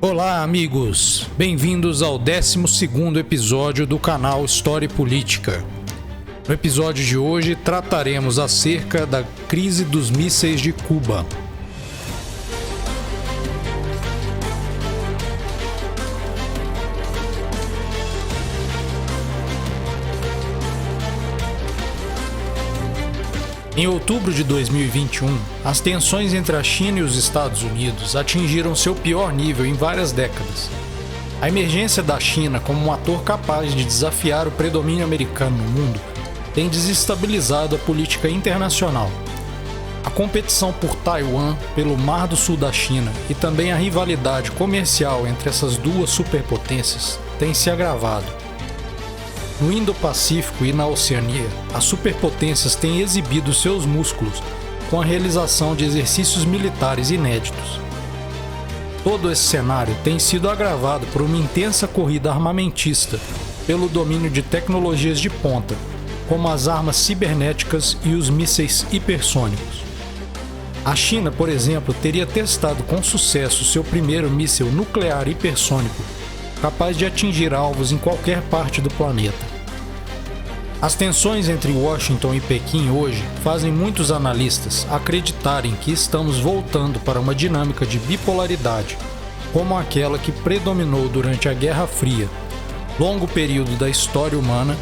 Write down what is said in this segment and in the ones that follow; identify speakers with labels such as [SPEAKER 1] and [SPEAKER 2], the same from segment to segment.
[SPEAKER 1] Olá, amigos! Bem-vindos ao 12º episódio do canal História e Política. No episódio de hoje trataremos acerca da crise dos mísseis de Cuba. Em outubro de 2021, as tensões entre a China e os Estados Unidos atingiram seu pior nível em várias décadas. A emergência da China como um ator capaz de desafiar o predomínio americano no mundo tem desestabilizado a política internacional. A competição por Taiwan pelo Mar do Sul da China e também a rivalidade comercial entre essas duas superpotências tem se agravado. No Indo-Pacífico e na Oceania, as superpotências têm exibido seus músculos com a realização de exercícios militares inéditos. Todo esse cenário tem sido agravado por uma intensa corrida armamentista pelo domínio de tecnologias de ponta, como as armas cibernéticas e os mísseis hipersônicos. A China, por exemplo, teria testado com sucesso seu primeiro míssil nuclear hipersônico, capaz de atingir alvos em qualquer parte do planeta. As tensões entre Washington e Pequim hoje fazem muitos analistas acreditarem que estamos voltando para uma dinâmica de bipolaridade, como aquela que predominou durante a Guerra Fria, longo período da história humana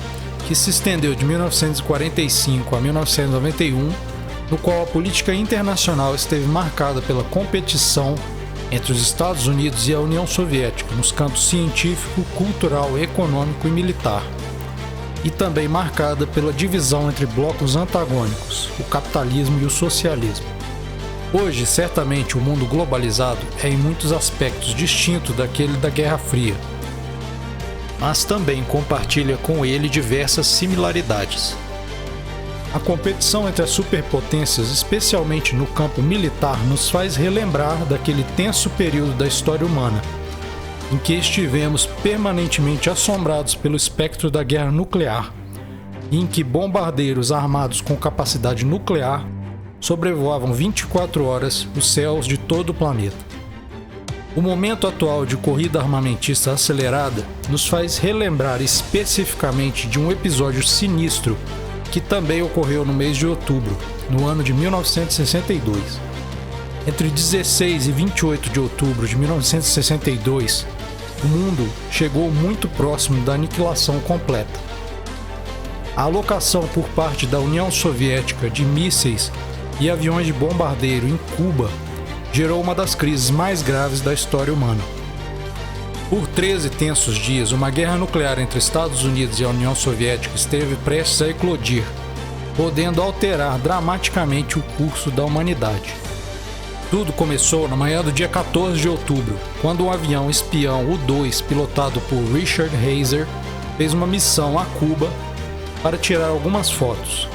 [SPEAKER 1] que se estendeu de 1945 a 1991, no qual a política internacional esteve marcada pela competição entre os Estados Unidos e a União Soviética nos campos científico, cultural, econômico e militar, e também marcada pela divisão entre blocos antagônicos, o capitalismo e o socialismo. Hoje, certamente, o mundo globalizado é em muitos aspectos distinto daquele da Guerra Fria, mas também compartilha com ele diversas similaridades. A competição entre as superpotências, especialmente no campo militar, nos faz relembrar daquele tenso período da história humana, em que estivemos permanentemente assombrados pelo espectro da guerra nuclear, e em que bombardeiros armados com capacidade nuclear sobrevoavam 24 horas os céus de todo o planeta. O momento atual de corrida armamentista acelerada nos faz relembrar especificamente de um episódio sinistro que também ocorreu no mês de outubro, no ano de 1962. Entre 16 e 28 de outubro de 1962, o mundo chegou muito próximo da aniquilação completa. A alocação por parte da União Soviética de mísseis e aviões de bombardeiro em Cuba gerou uma das crises mais graves da história humana. Por 13 tensos dias, uma guerra nuclear entre Estados Unidos e a União Soviética esteve prestes a eclodir, podendo alterar dramaticamente o curso da humanidade. Tudo começou na manhã do dia 14 de outubro, quando um avião espião U-2, pilotado por Richard Hazer, fez uma missão a Cuba para tirar algumas fotos.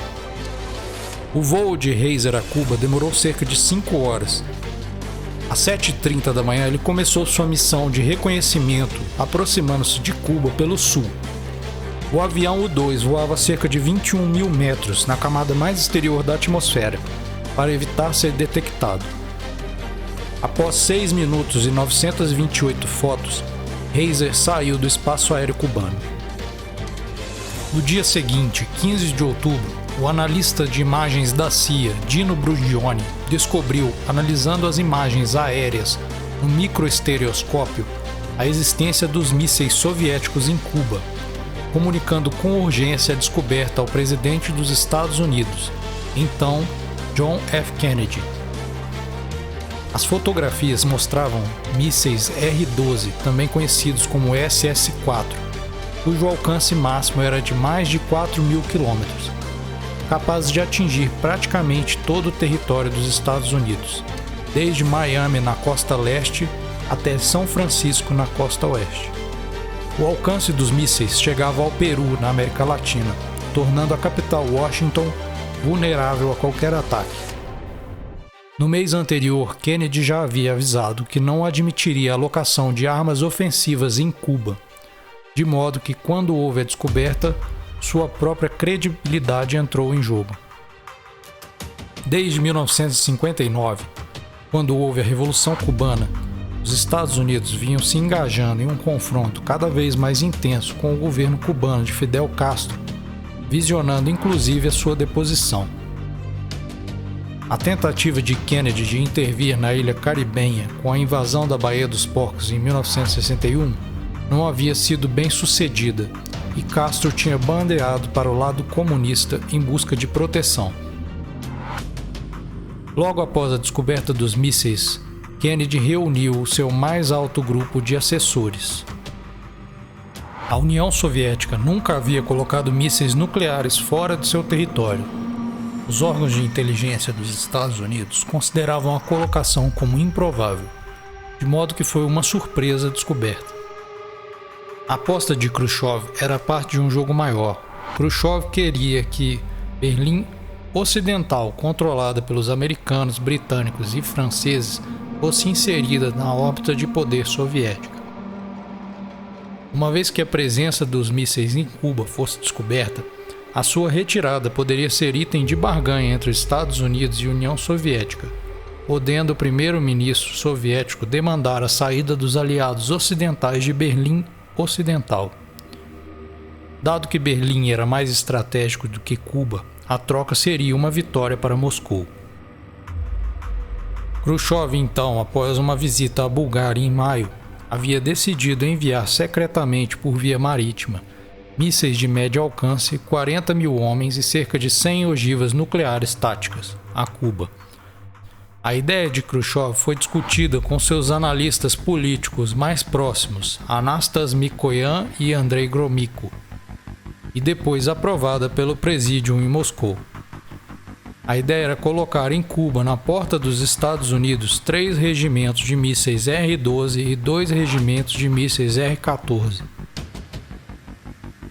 [SPEAKER 1] O voo de Hazer a Cuba demorou cerca de 5 horas. Às 7h30 da manhã, ele começou sua missão de reconhecimento, aproximando-se de Cuba pelo sul. O avião U-2 voava a cerca de 21 mil metros na camada mais exterior da atmosfera, para evitar ser detectado. Após 6 minutos e 928 fotos, Hazer saiu do espaço aéreo cubano. No dia seguinte, 15 de outubro, o analista de imagens da CIA, Dino Brugioni, descobriu, analisando as imagens aéreas no microestereoscópio, a existência dos mísseis soviéticos em Cuba, comunicando com urgência a descoberta ao presidente dos Estados Unidos, então John F. Kennedy. As fotografias mostravam mísseis R-12, também conhecidos como SS-4, cujo alcance máximo era de mais de 4.000 quilômetros, capazes de atingir praticamente todo o território dos Estados Unidos, desde Miami na costa leste até São Francisco na costa oeste. O alcance dos mísseis chegava ao Peru, na América Latina, tornando a capital Washington vulnerável a qualquer ataque. No mês anterior, Kennedy já havia avisado que não admitiria a alocação de armas ofensivas em Cuba, de modo que, quando houve a descoberta, sua própria credibilidade entrou em jogo. Desde 1959, quando houve a Revolução Cubana, os Estados Unidos vinham se engajando em um confronto cada vez mais intenso com o governo cubano de Fidel Castro, visionando inclusive a sua deposição. A tentativa de Kennedy de intervir na ilha caribenha com a invasão da Baía dos Porcos em 1961 não havia sido bem sucedida e Castro tinha bandeado para o lado comunista em busca de proteção. Logo após a descoberta dos mísseis, Kennedy reuniu o seu mais alto grupo de assessores. A União Soviética nunca havia colocado mísseis nucleares fora de seu território. Os órgãos de inteligência dos Estados Unidos consideravam a colocação como improvável, de modo que foi uma surpresa descoberta. A aposta de Khrushchev era parte de um jogo maior. Khrushchev queria que Berlim Ocidental, controlada pelos americanos, britânicos e franceses, fosse inserida na órbita de poder soviética. Uma vez que a presença dos mísseis em Cuba fosse descoberta, a sua retirada poderia ser item de barganha entre Estados Unidos e União Soviética, podendo o primeiro-ministro soviético demandar a saída dos aliados ocidentais de Berlim Ocidental. Dado que Berlim era mais estratégico do que Cuba, a troca seria uma vitória para Moscou. Khrushchev, então, após uma visita à Bulgária em maio, havia decidido enviar secretamente por via marítima mísseis de médio alcance, 40 mil homens e cerca de 100 ogivas nucleares táticas a Cuba. A ideia de Khrushchev foi discutida com seus analistas políticos mais próximos, Anastas Mikoyan e Andrei Gromyko, e depois aprovada pelo Presídium em Moscou. A ideia era colocar em Cuba, na porta dos Estados Unidos, 3 regimentos de mísseis R-12 e 2 regimentos de mísseis R-14.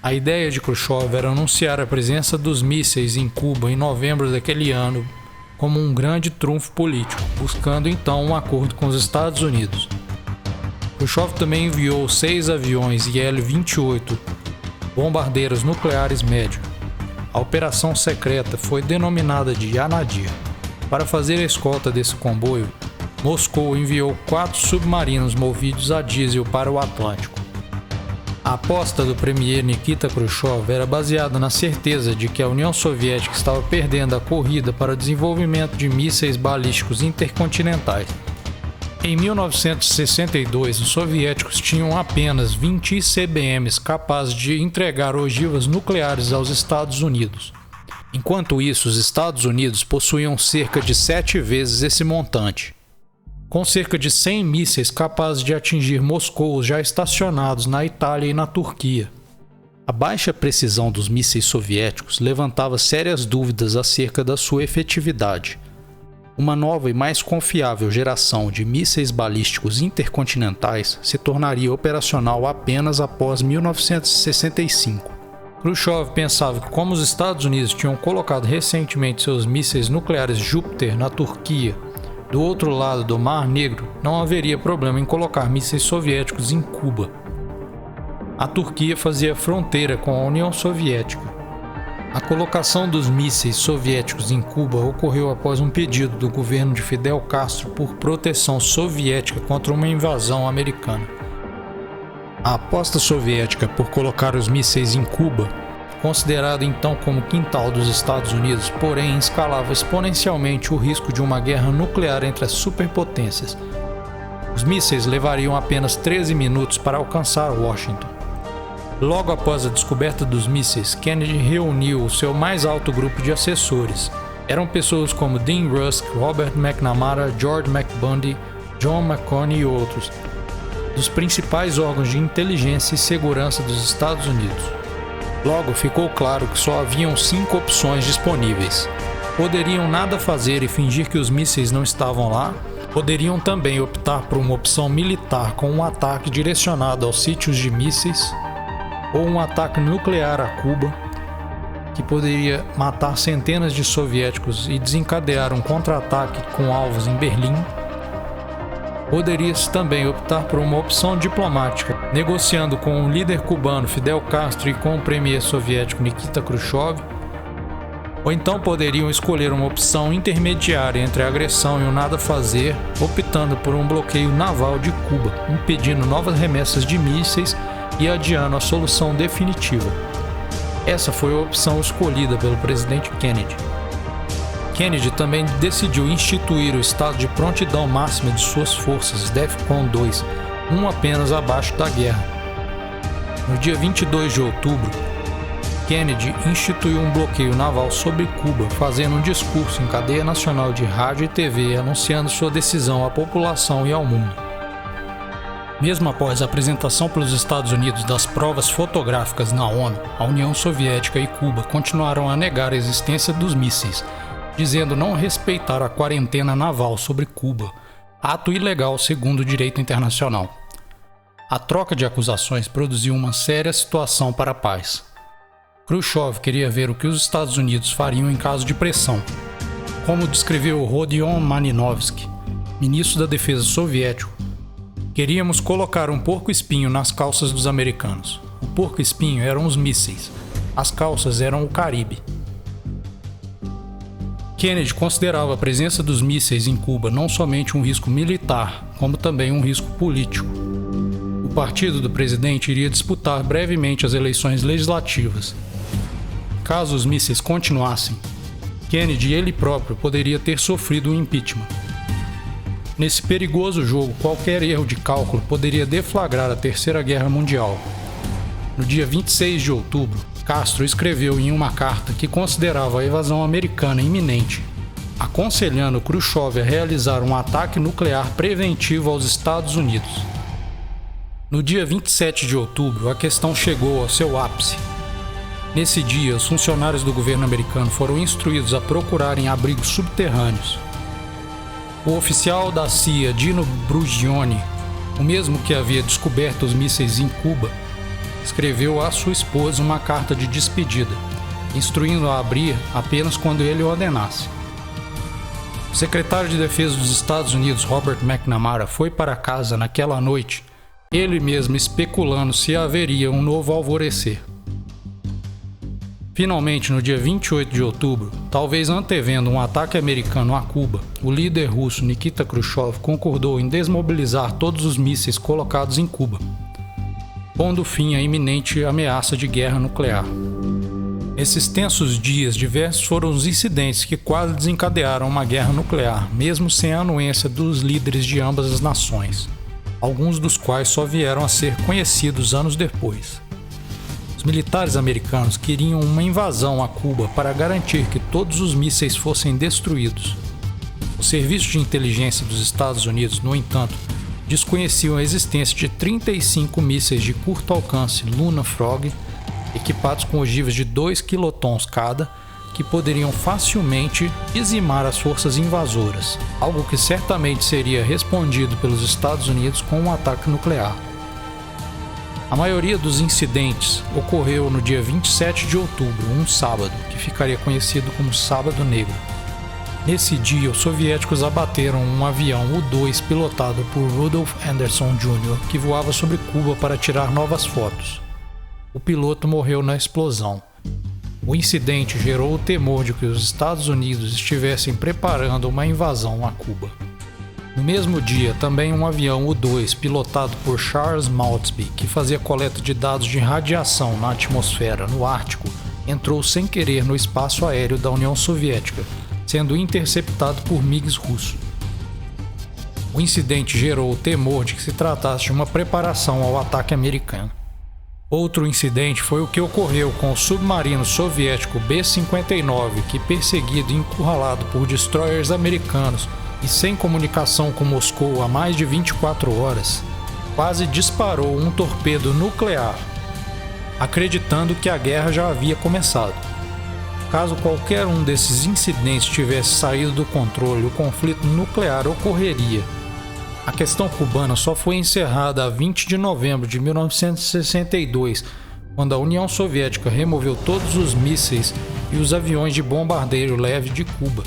[SPEAKER 1] A ideia de Khrushchev era anunciar a presença dos mísseis em Cuba em novembro daquele ano como um grande trunfo político, buscando então um acordo com os Estados Unidos. Khrushchev também enviou 6 aviões IL-28, bombardeiros nucleares médios. A operação secreta foi denominada de Yanadir. Para fazer a escolta desse comboio, Moscou enviou 4 submarinos movidos a diesel para o Atlântico. A aposta do premier Nikita Khrushchev era baseada na certeza de que a União Soviética estava perdendo a corrida para o desenvolvimento de mísseis balísticos intercontinentais. Em 1962, os soviéticos tinham apenas 20 ICBMs capazes de entregar ogivas nucleares aos Estados Unidos. Enquanto isso, os Estados Unidos possuíam cerca de 7 vezes esse montante, com cerca de 100 mísseis capazes de atingir Moscou já estacionados na Itália e na Turquia. A baixa precisão dos mísseis soviéticos levantava sérias dúvidas acerca da sua efetividade. Uma nova e mais confiável geração de mísseis balísticos intercontinentais se tornaria operacional apenas após 1965. Khrushchev pensava que, como os Estados Unidos tinham colocado recentemente seus mísseis nucleares Júpiter na Turquia, do outro lado do Mar Negro, não haveria problema em colocar mísseis soviéticos em Cuba. A Turquia fazia fronteira com a União Soviética. A colocação dos mísseis soviéticos em Cuba ocorreu após um pedido do governo de Fidel Castro por proteção soviética contra uma invasão americana. A aposta soviética por colocar os mísseis em Cuba, considerado então como quintal dos Estados Unidos, porém escalava exponencialmente o risco de uma guerra nuclear entre as superpotências. Os mísseis levariam apenas 13 minutos para alcançar Washington. Logo após a descoberta dos mísseis, Kennedy reuniu o seu mais alto grupo de assessores. Eram pessoas como Dean Rusk, Robert McNamara, George McBundy, John McConney e outros, dos principais órgãos de inteligência e segurança dos Estados Unidos. Logo ficou claro que só haviam 5 opções disponíveis. Poderiam nada fazer e fingir que os mísseis não estavam lá. Poderiam também optar por uma opção militar com um ataque direcionado aos sítios de mísseis, ou um ataque nuclear a Cuba, que poderia matar centenas de soviéticos e desencadear um contra-ataque com alvos em Berlim. Poderia-se também optar por uma opção diplomática, negociando com o líder cubano Fidel Castro e com o premier soviético Nikita Khrushchev. Ou então poderiam escolher uma opção intermediária entre a agressão e o nada fazer, optando por um bloqueio naval de Cuba, impedindo novas remessas de mísseis e adiando a solução definitiva. Essa foi a opção escolhida pelo presidente Kennedy. Kennedy também decidiu instituir o estado de prontidão máxima de suas forças, DEFCON 2, um apenas abaixo da guerra. No dia 22 de outubro, Kennedy instituiu um bloqueio naval sobre Cuba, fazendo um discurso em cadeia nacional de rádio e TV anunciando sua decisão à população e ao mundo. Mesmo após a apresentação pelos Estados Unidos das provas fotográficas na ONU, a União Soviética e Cuba continuaram a negar a existência dos mísseis, dizendo não respeitar a quarentena naval sobre Cuba, ato ilegal segundo o direito internacional. A troca de acusações produziu uma séria situação para a paz. Khrushchev queria ver o que os Estados Unidos fariam em caso de pressão. Como descreveu Rodion Malinowski, ministro da Defesa soviético, queríamos colocar um porco-espinho nas calças dos americanos. O porco-espinho eram os mísseis, as calças eram o Caribe. Kennedy considerava a presença dos mísseis em Cuba não somente um risco militar, como também um risco político. O partido do presidente iria disputar brevemente as eleições legislativas. Caso os mísseis continuassem, Kennedy ele próprio poderia ter sofrido um impeachment. Nesse perigoso jogo, qualquer erro de cálculo poderia deflagrar a Terceira Guerra Mundial. No dia 26 de outubro, Castro escreveu em uma carta que considerava a invasão americana iminente, aconselhando Khrushchev a realizar um ataque nuclear preventivo aos Estados Unidos. No dia 27 de outubro, a questão chegou ao seu ápice. Nesse dia, os funcionários do governo americano foram instruídos a procurarem abrigos subterrâneos. O oficial da CIA, Dino Brugione, o mesmo que havia descoberto os mísseis em Cuba, escreveu à sua esposa uma carta de despedida, instruindo-a a abrir apenas quando ele ordenasse. O secretário de Defesa dos Estados Unidos, Robert McNamara, foi para casa naquela noite, ele mesmo especulando se haveria um novo alvorecer. Finalmente, no dia 28 de outubro, talvez antevendo um ataque americano a Cuba, o líder russo Nikita Khrushchev concordou em desmobilizar todos os mísseis colocados em Cuba, pondo fim à iminente ameaça de guerra nuclear. Nesses tensos dias, diversos foram os incidentes que quase desencadearam uma guerra nuclear, mesmo sem a anuência dos líderes de ambas as nações, alguns dos quais só vieram a ser conhecidos anos depois. Os militares americanos queriam uma invasão a Cuba para garantir que todos os mísseis fossem destruídos. O Serviço de Inteligência dos Estados Unidos, no entanto, desconheciam a existência de 35 mísseis de curto alcance Luna Frog, equipados com ogivas de 2 quilotons cada, que poderiam facilmente dizimar as forças invasoras, algo que certamente seria respondido pelos Estados Unidos com um ataque nuclear. A maioria dos incidentes ocorreu no dia 27 de outubro, um sábado, que ficaria conhecido como Sábado Negro. Nesse dia, os soviéticos abateram um avião U-2 pilotado por Rudolf Anderson Jr., que voava sobre Cuba para tirar novas fotos. O piloto morreu na explosão. O incidente gerou o temor de que os Estados Unidos estivessem preparando uma invasão a Cuba. No mesmo dia, também um avião U-2 pilotado por Charles Maltby, que fazia coleta de dados de radiação na atmosfera no Ártico, entrou sem querer no espaço aéreo da União Soviética, sendo interceptado por MiGs russos. O incidente gerou o temor de que se tratasse de uma preparação ao ataque americano. Outro incidente foi o que ocorreu com o submarino soviético B-59, que, perseguido e encurralado por destroyers americanos e sem comunicação com Moscou há mais de 24 horas, quase disparou um torpedo nuclear, acreditando que a guerra já havia começado. Caso qualquer um desses incidentes tivesse saído do controle, o conflito nuclear ocorreria. A questão cubana só foi encerrada a 20 de novembro de 1962, quando a União Soviética removeu todos os mísseis e os aviões de bombardeio leve de Cuba,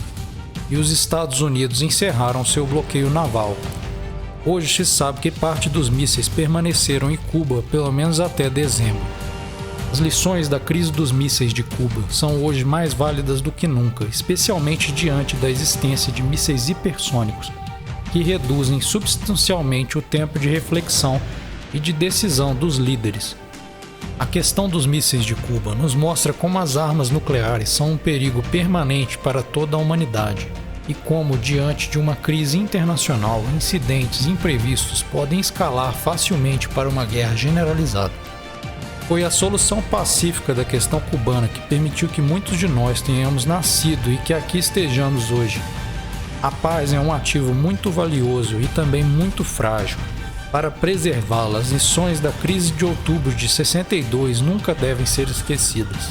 [SPEAKER 1] e os Estados Unidos encerraram seu bloqueio naval. Hoje se sabe que parte dos mísseis permaneceram em Cuba pelo menos até dezembro. As lições da crise dos mísseis de Cuba são hoje mais válidas do que nunca, especialmente diante da existência de mísseis hipersônicos, que reduzem substancialmente o tempo de reflexão e de decisão dos líderes. A questão dos mísseis de Cuba nos mostra como as armas nucleares são um perigo permanente para toda a humanidade e como, diante de uma crise internacional, incidentes imprevistos podem escalar facilmente para uma guerra generalizada. Foi a solução pacífica da questão cubana que permitiu que muitos de nós tenhamos nascido e que aqui estejamos hoje. A paz é um ativo muito valioso e também muito frágil. Para preservá-la, as lições da crise de outubro de 62 nunca devem ser esquecidas.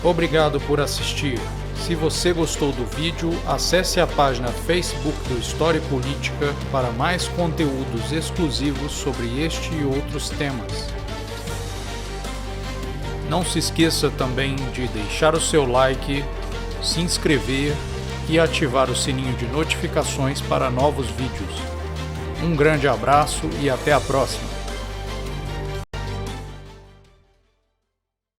[SPEAKER 1] Obrigado por assistir. Se você gostou do vídeo, acesse a página Facebook do História e Política para mais conteúdos exclusivos sobre este e outros temas. Não se esqueça também de deixar o seu like, se inscrever e ativar o sininho de notificações para novos vídeos. Um grande abraço e até a próxima!